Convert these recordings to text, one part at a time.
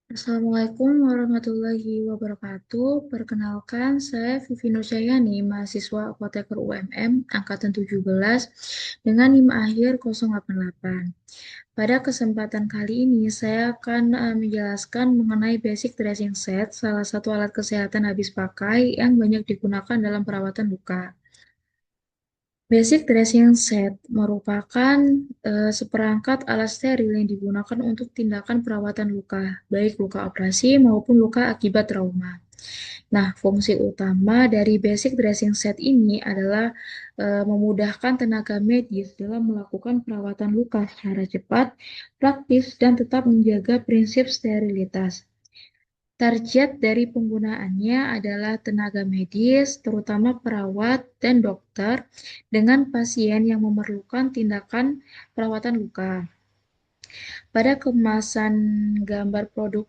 Assalamualaikum warahmatullahi wabarakatuh. Perkenalkan, saya Vivi Nurjayani, mahasiswa Apoteker UMM angkatan 17 dengan NIM akhir 088. Pada kesempatan kali ini, saya akan menjelaskan mengenai basic dressing set, salah satu alat kesehatan habis pakai yang banyak digunakan dalam perawatan luka. Basic dressing set merupakan seperangkat alat steril yang digunakan untuk tindakan perawatan luka, baik luka operasi maupun luka akibat trauma. Nah, fungsi utama dari basic dressing set ini adalah memudahkan tenaga medis dalam melakukan perawatan luka secara cepat, praktis, dan tetap menjaga prinsip sterilitas. Target dari penggunaannya adalah tenaga medis, terutama perawat dan dokter, dengan pasien yang memerlukan tindakan perawatan luka. Pada kemasan gambar produk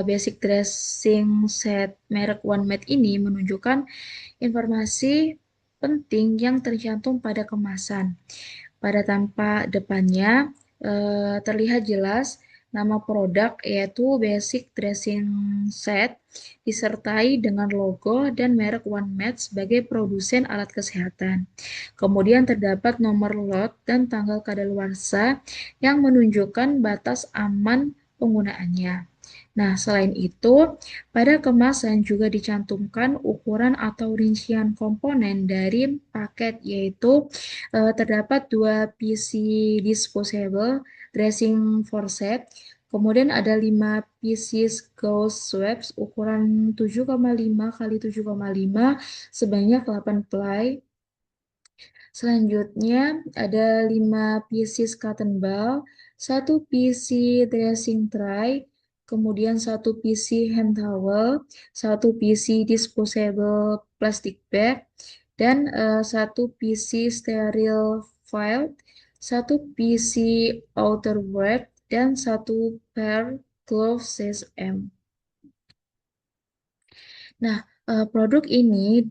basic dressing set merek OneMed ini menunjukkan informasi penting yang tercantum pada kemasan. Pada tampak depannya terlihat jelas nama produk yaitu Basic Dressing Set disertai dengan logo dan merek OneMed sebagai produsen alat kesehatan. Kemudian terdapat nomor lot dan tanggal kadaluarsa yang menunjukkan batas aman penggunaannya. Nah, selain itu, pada kemasan juga dicantumkan ukuran atau rincian komponen dari paket, yaitu terdapat 2 PC disposable dressing forceps, kemudian ada 5 pieces gauze swabs ukuran 7,5 kali 7,5 sebanyak 8 ply. Selanjutnya ada 5 pieces cotton ball, 1 PC dressing tray, kemudian 1 PC hand towel, 1 PC disposable plastic bag, dan 1 PC sterile vial, 1 PC outer wrap, dan 1 pair glove size M. Nah, produk ini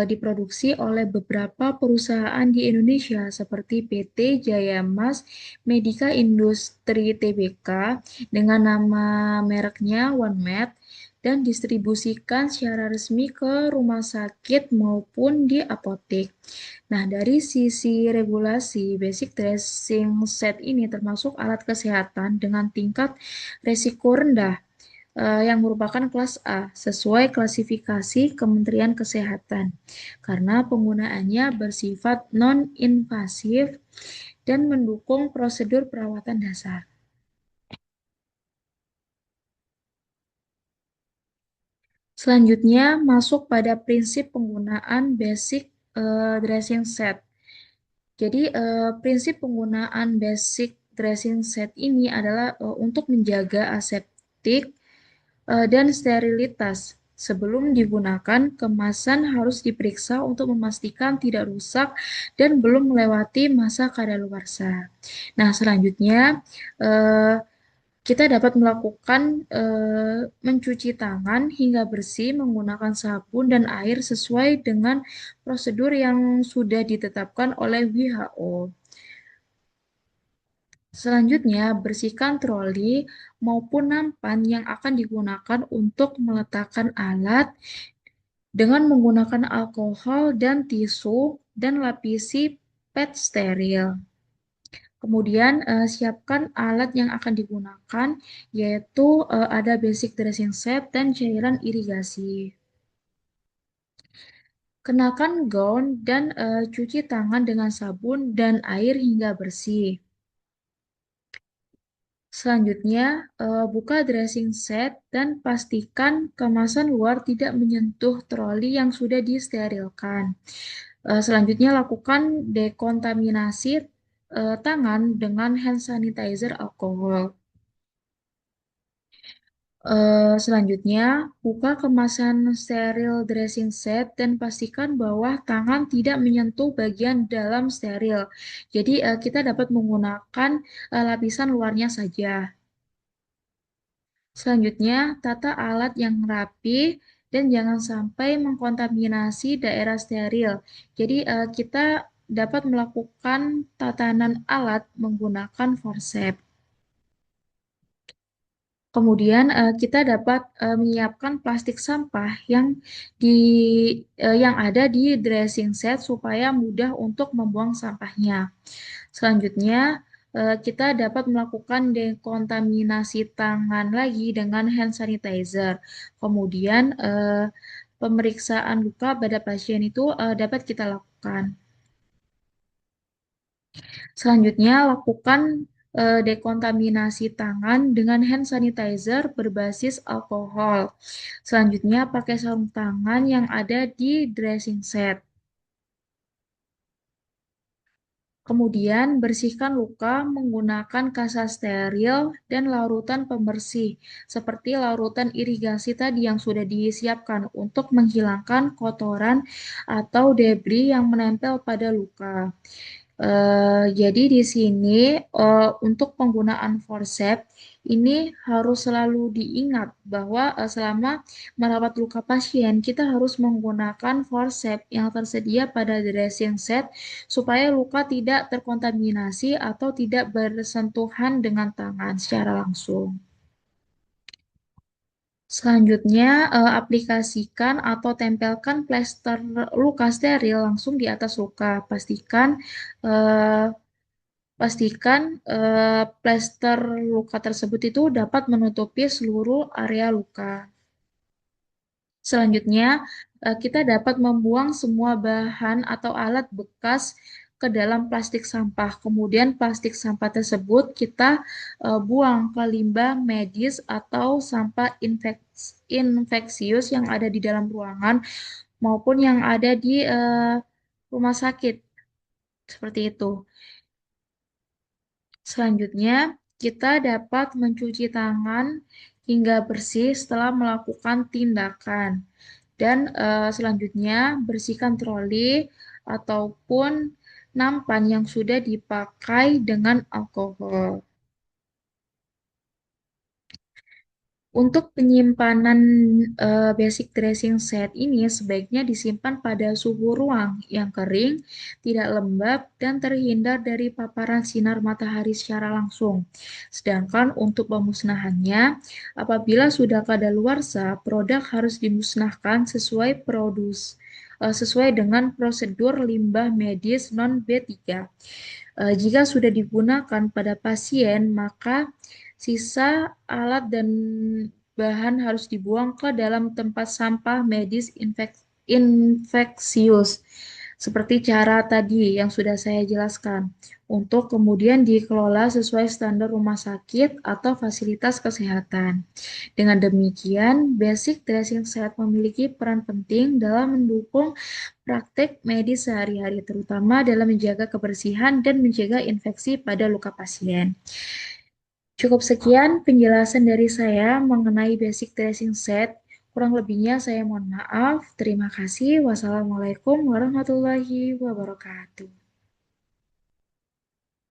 diproduksi oleh beberapa perusahaan di Indonesia seperti PT Jaya Mas Medika Industri Tbk dengan nama mereknya OneMed dan distribusikan secara resmi ke rumah sakit maupun di apotek. Nah, dari sisi regulasi, basic dressing set ini termasuk alat kesehatan dengan tingkat resiko rendah yang merupakan kelas A sesuai klasifikasi Kementerian Kesehatan karena penggunaannya bersifat non-invasif dan mendukung prosedur perawatan dasar. Selanjutnya masuk pada prinsip penggunaan basic dressing set. Jadi prinsip penggunaan basic dressing set ini adalah untuk menjaga aseptik dan sterilitas. Sebelum digunakan, kemasan harus diperiksa untuk memastikan tidak rusak dan belum melewati masa kadaluarsa. Nah, selanjutnya eh, kita dapat melakukan mencuci tangan hingga bersih menggunakan sabun dan air sesuai dengan prosedur yang sudah ditetapkan oleh WHO. Selanjutnya, bersihkan troli maupun nampan yang akan digunakan untuk meletakkan alat dengan menggunakan alkohol dan tisu dan lapisi pad steril. Kemudian, siapkan alat yang akan digunakan, yaitu ada basic dressing set dan cairan irigasi. Kenakan gaun dan cuci tangan dengan sabun dan air hingga bersih. Selanjutnya, buka dressing set dan pastikan kemasan luar tidak menyentuh troli yang sudah disterilkan. Selanjutnya, lakukan dekontaminasi tangan dengan hand sanitizer alkohol. Selanjutnya, buka kemasan steril dressing set dan pastikan bahwa tangan tidak menyentuh bagian dalam steril. Jadi, kita dapat menggunakan lapisan luarnya saja. Selanjutnya, tata alat yang rapi dan jangan sampai mengkontaminasi daerah steril. Jadi, kita dapat melakukan tatanan alat menggunakan forceps. Kemudian kita dapat menyiapkan plastik sampah di yang ada di dressing set supaya mudah untuk membuang sampahnya. Selanjutnya, kita dapat melakukan dekontaminasi tangan lagi dengan hand sanitizer. Kemudian, pemeriksaan luka pada pasien itu dapat kita lakukan. Selanjutnya, lakukan dekontaminasi tangan dengan hand sanitizer berbasis alkohol. Selanjutnya, pakai sarung tangan yang ada di dressing set. Kemudian, bersihkan luka menggunakan kasa steril dan larutan pembersih, seperti larutan irigasi tadi yang sudah disiapkan untuk menghilangkan kotoran atau debris yang menempel pada luka. Jadi di sini untuk penggunaan forceps ini harus selalu diingat bahwa selama merawat luka pasien kita harus menggunakan forceps yang tersedia pada dressing set supaya luka tidak terkontaminasi atau tidak bersentuhan dengan tangan secara langsung. Selanjutnya, aplikasikan atau tempelkan plester luka steril langsung di atas luka. Eh, Pastikan plester luka tersebut itu dapat menutupi seluruh area luka. Selanjutnya, kita dapat membuang semua bahan atau alat bekas ke dalam plastik sampah. Kemudian plastik sampah tersebut kita buang ke limbah medis atau sampah infeksius yang ada di dalam ruangan maupun yang ada di rumah sakit. Seperti itu. Selanjutnya, kita dapat mencuci tangan hingga bersih setelah melakukan tindakan. Dan selanjutnya, bersihkan troli ataupun nampan yang sudah dipakai dengan alkohol. Untuk penyimpanan basic dressing set ini sebaiknya disimpan pada suhu ruang yang kering, tidak lembab, dan terhindar dari paparan sinar matahari secara langsung. Sedangkan untuk pemusnahannya, apabila sudah kadaluarsa, produk harus dimusnahkan sesuai dengan prosedur limbah medis non B3. Jika sudah digunakan pada pasien, maka sisa alat dan bahan harus dibuang ke dalam tempat sampah medis infeksius. Seperti cara tadi yang sudah saya jelaskan, untuk kemudian dikelola sesuai standar rumah sakit atau fasilitas kesehatan. Dengan demikian, basic dressing set memiliki peran penting dalam mendukung praktek medis sehari-hari, terutama dalam menjaga kebersihan dan mencegah infeksi pada luka pasien. Cukup sekian penjelasan dari saya mengenai basic dressing set. Kurang lebihnya saya mohon maaf. Terima kasih. Wassalamualaikum warahmatullahi wabarakatuh.